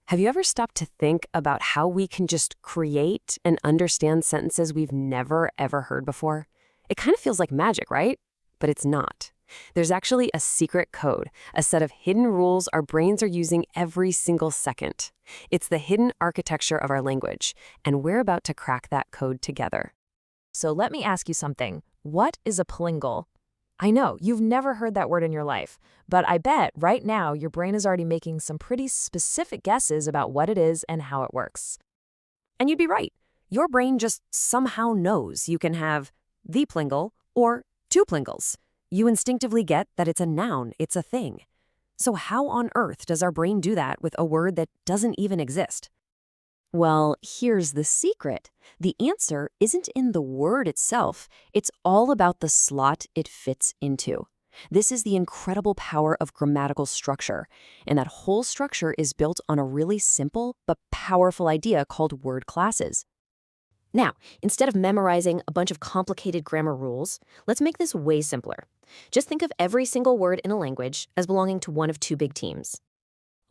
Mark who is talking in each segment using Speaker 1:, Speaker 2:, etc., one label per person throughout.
Speaker 1: Have you ever stopped to think about how we can just create and understand sentences we've never, ever heard before? It kind of feels like magic, right? But it's not. There's actually a secret code, a set of hidden rules our brains are using every single second. It's the hidden architecture of our language, and we're about to crack that code together.
Speaker 2: So let me ask you something. What is a polylingual? I know, you've never heard that word in your life, but I bet right now your brain is already making some pretty specific guesses about what it is and how it works.
Speaker 1: And you'd be right. Your brain just somehow knows you can have the plingle or two plingles. You instinctively get that it's a noun, it's a thing. So how on earth does our brain do that with a word that doesn't even exist? Well, here's the secret. The answer isn't in the word itself. It's all about the slot it fits into. This is the incredible power of grammatical structure, and that whole structure is built on a really simple but powerful idea called word classes. Now, instead of memorizing a bunch of complicated grammar rules, let's make this way simpler. Just think of every single word in a language as belonging to one of two big teams.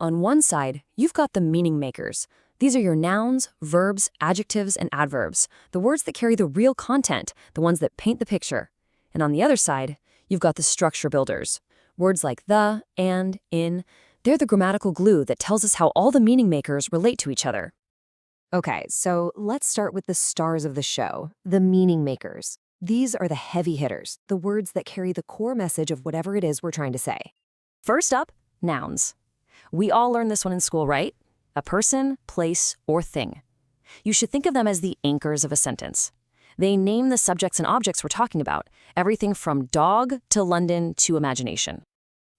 Speaker 1: On one side, you've got the meaning makers. These are your nouns, verbs, adjectives, and adverbs, the words that carry the real content, the ones that paint the picture. And on the other side, you've got the structure builders. Words like the, and, in, they're the grammatical glue that tells us how all the meaning makers relate to each other. Okay, so let's start with the stars of the show, the meaning makers. These are the heavy hitters, the words that carry the core message of whatever it is we're trying to say. First up, nouns. We all learned this one in school, right? A person, place, or thing. You should think of them as the anchors of a sentence. They name the subjects and objects we're talking about, everything from dog to London to imagination.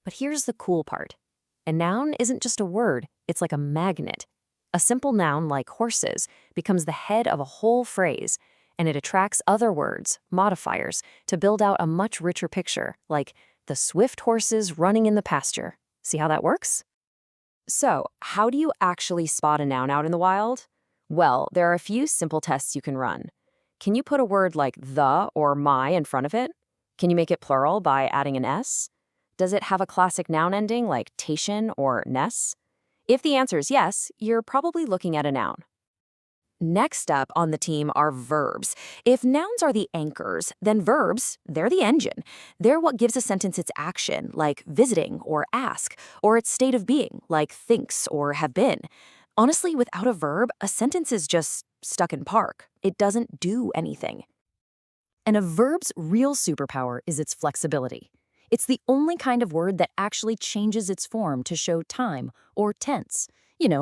Speaker 1: But here's the cool part. A noun isn't just a word, it's like a magnet. A simple noun like horses becomes the head of a whole phrase, and it attracts other words, modifiers, to build out a much richer picture, like the swift horses running in the pasture. See how that works? So, how do you actually spot a noun out in the wild? Well, there are a few simple tests you can run. Can you put a word like the or my in front of it? Can you make it plural by adding an s? Does it have a classic noun ending like tation or ness? If the answer is yes, you're probably looking at a noun. Next up on the team are verbs. If nouns are the anchors, then verbs, they're the engine. They're what gives a sentence its action, like visiting or ask, or its state of being, like thinks or have been. Honestly, without a verb, a sentence is just stuck in park. It doesn't do anything. And a verb's real superpower is its flexibility. It's the only kind of word that actually changes its form to show time or tense.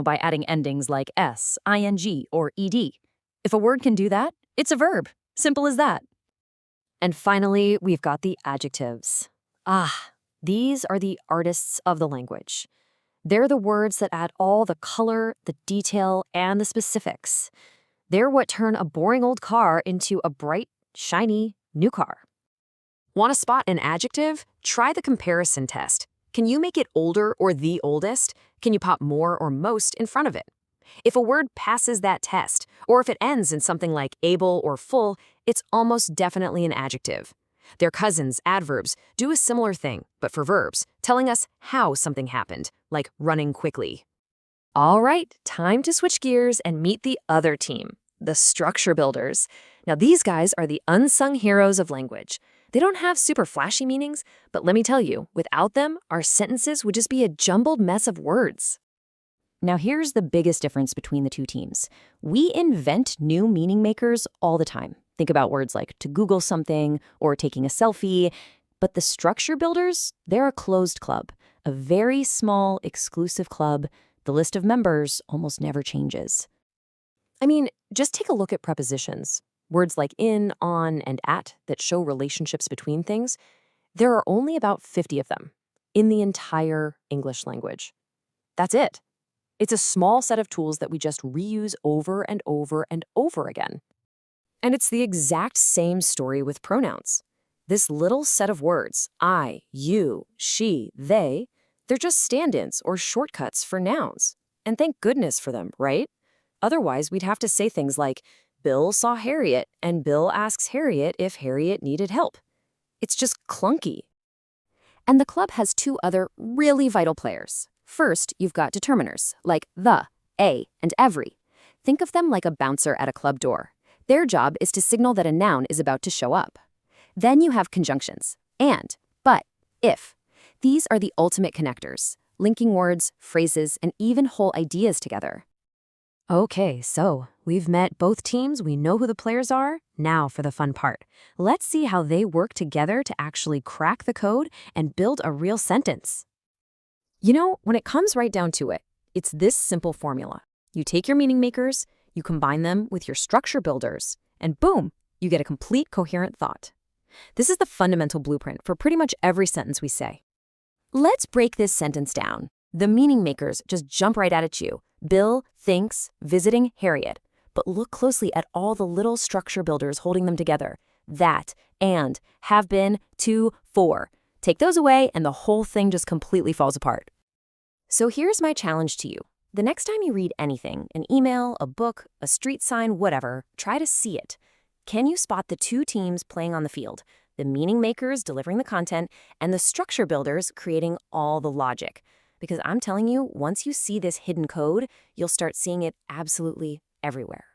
Speaker 1: By adding endings like s, ing, or ed. If a word can do that, it's a verb. Simple as that. And finally, we've got the adjectives. These are the artists of the language. They're the words that add all the color, the detail, and the specifics. They're what turn a boring old car into a bright, shiny, new car. Want to spot an adjective? Try the comparison test. Can you make it older or the oldest? Can you pop more or most in front of it? If a word passes that test, or if it ends in something like able or full, it's almost definitely an adjective. Their cousins, adverbs, do a similar thing, but for verbs, telling us how something happened, like running quickly. All right, time to switch gears and meet the other team, the structure builders. Now, these guys are the unsung heroes of language. They don't have super flashy meanings, but let me tell you, without them, our sentences would just be a jumbled mess of words. Now here's the biggest difference between the two teams. We invent new meaning makers all the time. Think about words like to Google something or taking a selfie. But the structure builders, they're a closed club, a very small, exclusive club. The list of members almost never changes. Just take a look at prepositions. Words like in, on, and at that show relationships between things, there are only about 50 of them in the entire English language. That's it. It's a small set of tools that we just reuse over and over and over again. And it's the exact same story with pronouns. This little set of words, I, you, she, they, they're just stand-ins or shortcuts for nouns. And thank goodness for them, right? Otherwise, we'd have to say things like, Bill saw Harriet, and Bill asks Harriet if Harriet needed help. It's just clunky. And the club has two other really vital players. First, you've got determiners, like the, a, and every. Think of them like a bouncer at a club door. Their job is to signal that a noun is about to show up. Then you have conjunctions, and, but, if. These are the ultimate connectors, linking words, phrases, and even whole ideas together.
Speaker 2: Okay, so we've met both teams, we know who the players are. Now for the fun part. Let's see how they work together to actually crack the code and build a real sentence.
Speaker 1: You know, when it comes right down to it, it's this simple formula. You take your meaning makers, you combine them with your structure builders, and boom, you get a complete coherent thought. This is the fundamental blueprint for pretty much every sentence we say. Let's break this sentence down. The meaning makers just jump right out at you. Bill thinks visiting Harriet. But look closely at all the little structure builders holding them together. That, and, have been, to, for. Take those away and the whole thing just completely falls apart. So here's my challenge to you. The next time you read anything, an email, a book, a street sign, whatever, try to see it. Can you spot the two teams playing on the field? The meaning makers delivering the content, and the structure builders creating all the logic. Because I'm telling you, once you see this hidden code, you'll start seeing it absolutely everywhere.